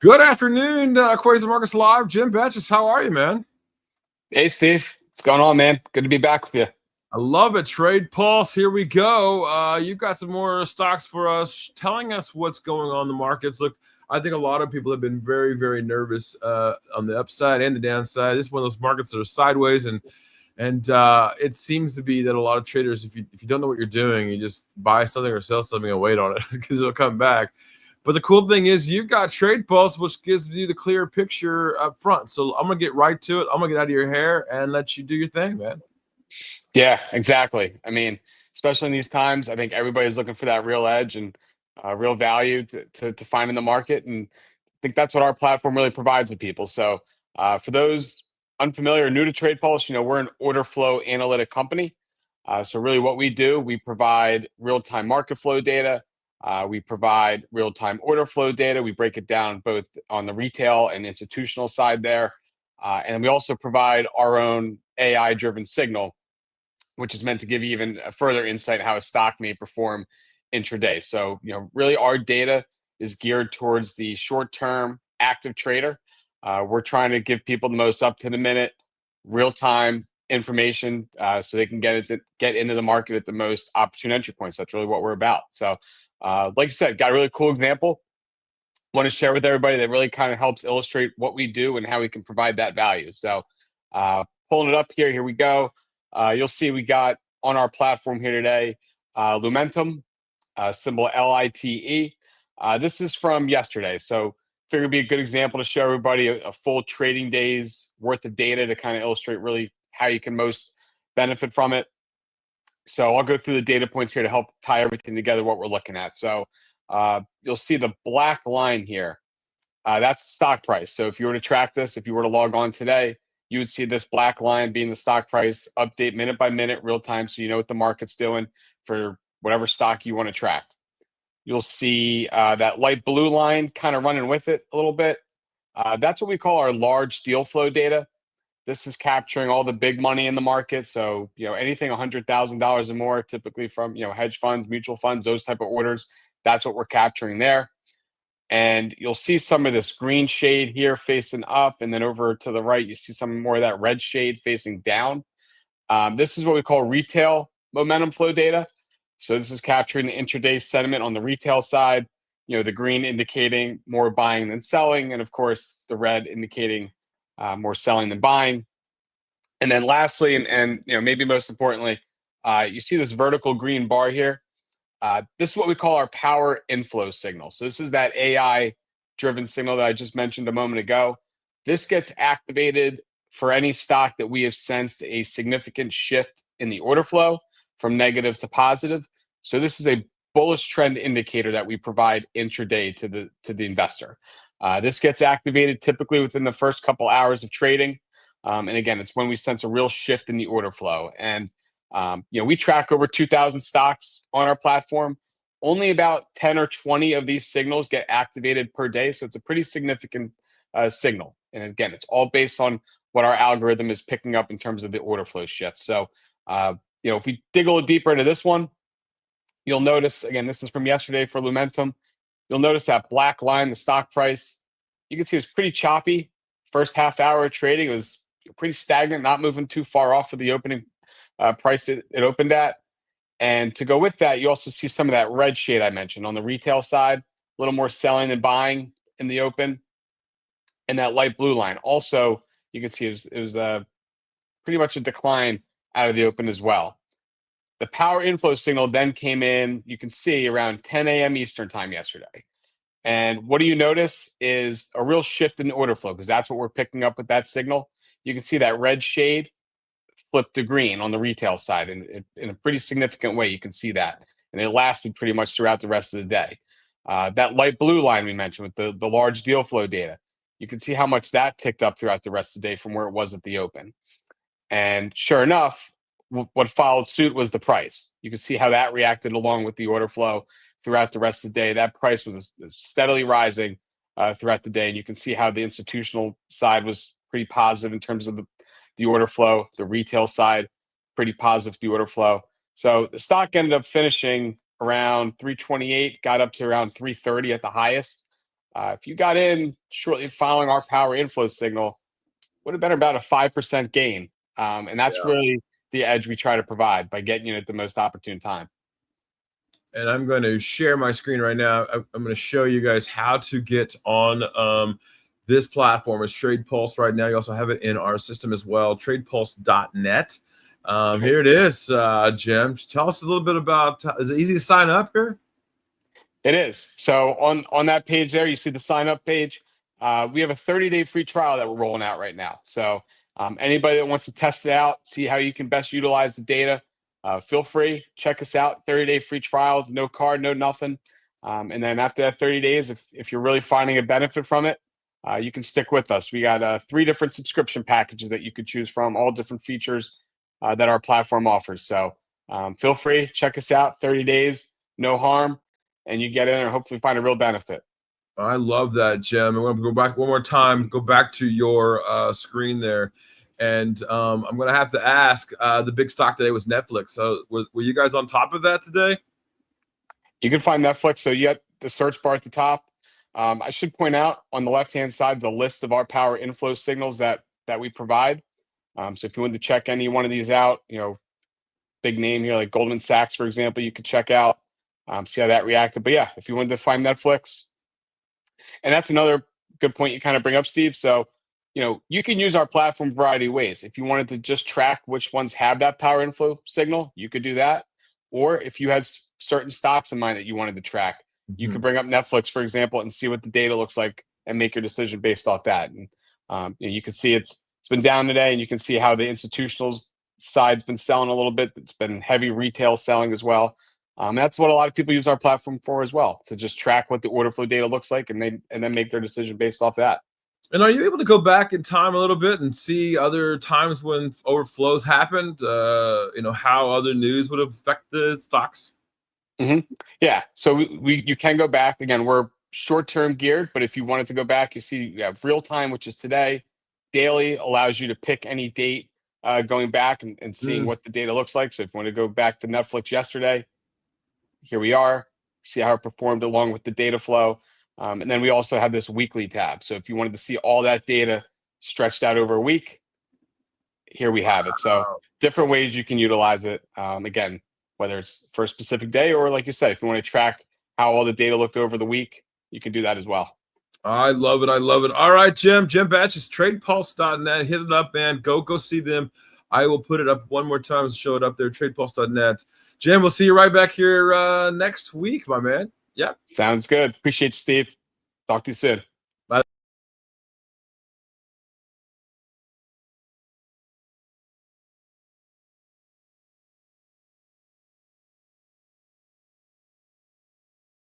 Good afternoon, Quasar Markets Live. Jim Batgos, how are you, man? Hey, Steve. What's going on, man? Good to be back with you. I love it. Trade Pulse, here we go. You've got some more stocks for us, telling us what's going on in the markets. Look, I think a lot of people have been very, very nervous on the upside and the downside. This is one of those markets that are sideways, and it seems to be that a lot of traders, if you don't know what you're doing, you just buy something or sell something and wait on it because it'll come back. But the cool thing is you've got Trade Pulse, which gives you the clear picture up front. So I'm gonna get right to it. I'm gonna get out of your hair and let you do your thing, man. Yeah, exactly. I mean, especially in these times, I think everybody's looking for that real edge and real value to find in the market. And I think that's what our platform really provides to people. So for those unfamiliar or new to Trade Pulse, we're an order flow analytic company. So really what we do, we provide real-time market flow data. We provide real-time order flow data. We break it down both on the retail and institutional side there. And we also provide our own AI-driven signal, which is meant to give you even a further insight how a stock may perform intraday. So, really our data is geared towards the short-term active trader. We're trying to give people the most up-to-the-minute, real-time information so they can get into the market at the most opportune entry points. That's really what we're about. So, like I said, got a really cool example. Want to share with everybody that really kind of helps illustrate what we do and how we can provide that value. So, pulling it up here, here we go. You'll see we got on our platform here today, Lumentum, symbol LITE. This is from yesterday. So figure it'd be a good example to show everybody a full trading day's worth of data to kind of illustrate really how you can most benefit from it. So I'll go through the data points here to help tie everything together, what we're looking at. So you'll see the black line here. That's the stock price. So if you were to track this, if you were to log on today, you would see this black line being the stock price update minute by minute, real time, so you know what the market's doing for whatever stock you want to track. You'll see that light blue line kind of running with it a little bit. That's what we call our large deal flow data. This is capturing all the big money in the market. So, anything $100,000 or more, typically from, hedge funds, mutual funds, those type of orders. That's what we're capturing there. And you'll see some of this green shade here facing up, and then over to the right, you see some more of that red shade facing down. This is what we call retail momentum flow data. So this is capturing the intraday sentiment on the retail side, the green indicating more buying than selling, and of course, the red indicating more selling than buying. And then lastly, and maybe most importantly, you see this vertical green bar here. This is what we call our power inflow signal. So this is that AI driven signal that I just mentioned a moment ago. This gets activated for any stock that we have sensed a significant shift in the order flow from negative to positive. So this is a bullish trend indicator that we provide intraday to the investor. This gets activated typically within the first couple hours of trading. And again, it's when we sense a real shift in the order flow. And we track over 2,000 stocks on our platform. Only about 10 or 20 of these signals get activated per day. So it's a pretty significant signal. And again, it's all based on what our algorithm is picking up in terms of the order flow shift. So, if we dig a little deeper into this one, you'll notice, again, this is from yesterday for Lumentum. You'll notice that black line, the stock price, you can see it's pretty choppy. First half hour of trading was pretty stagnant, not moving too far off of the opening price it opened at. And to go with that, you also see some of that red shade I mentioned on the retail side, a little more selling than buying in the open. And that light blue line also, you can see it was pretty much a decline out of the open as well. The power inflow signal then came in, you can see around 10 a.m. Eastern time yesterday. And what do you notice is a real shift in the order flow, because that's what we're picking up with that signal. You can see that red shade flip to green on the retail side in a pretty significant way. You can see that. And it lasted pretty much throughout the rest of the day. That light blue line we mentioned with the large deal flow data, you can see how much that ticked up throughout the rest of the day from where it was at the open. And sure enough, what followed suit was the price. You can see how that reacted along with the order flow throughout the rest of the day. That price was steadily rising throughout the day. And you can see how the institutional side was pretty positive in terms of the order flow, the retail side, pretty positive, the order flow. So the stock ended up finishing around 328, got up to around 330 at the highest. If you got in shortly following our power inflow signal, would have been about a 5% gain. And that's Yeah. really the edge we try to provide by getting you at the most opportune time. And I'm going to share my screen right now. I'm going to show you guys how to get on this platform. It's Trade Pulse right now. You also have it in our system as well, tradepulse.net. Here it is, Jim. Tell us a little bit about, is it easy to sign up here? It is. So on that page there, you see the sign up page. We have a 30-day free trial that we're rolling out right now. So anybody that wants to test it out, see how you can best utilize the data, feel free, check us out. 30-day free trial, no card, no nothing. And then after that 30 days, if you're really finding a benefit from it, you can stick with us. We got 3 different subscription packages that you could choose from, all different features that our platform offers. So feel free, check us out. 30 days, no harm, and you get in and hopefully find a real benefit. I love that, Jim. I'm going to go back one more time, go back to your screen there. And I'm going to have to ask, the big stock today was Netflix. So were you guys on top of that today? You can find Netflix. So you get the search bar at the top. I should point out on the left-hand side, the list of our power inflow signals that we provide. So if you want to check any one of these out, big name here like Goldman Sachs, for example, you could check out, see how that reacted. But yeah, if you wanted to find Netflix, and that's another good point you kind of bring up, Steve. So, you can use our platform a variety of ways. If you wanted to just track which ones have that power inflow signal, you could do that. Or if you had certain stocks in mind that you wanted to track, you could bring up Netflix, for example, and see what the data looks like and make your decision based off that. And you can see it's been down today, and you can see how the institutional side's been selling a little bit. It's been heavy retail selling as well. That's what a lot of people use our platform for as well, to just track what the order flow data looks like, and then make their decision based off that. And are you able to go back in time a little bit and see other times when overflows happened? How other news would have affected stocks? Yeah, so you can go back. Again, we're short-term geared, but if you wanted to go back, you see you have real time, which is today. Daily allows you to pick any date going back and seeing what the data looks like. So if you want to go back to Netflix yesterday, here we are, see how it performed along with the data flow. And then we also have this weekly tab. So if you wanted to see all that data stretched out over a week, here we have it. So different ways you can utilize it. Again, whether it's for a specific day, or like you said, if you want to track how all the data looked over the week, you can do that as well. I love it. I love it. All right, Jim Batch is tradepulse.net. Hit it up, man. Go see them. I will put it up one more time and show it up there, tradepulse.net. Jim, we'll see you right back here next week, my man. Yeah. Sounds good. Appreciate you, Steve. Talk to you soon.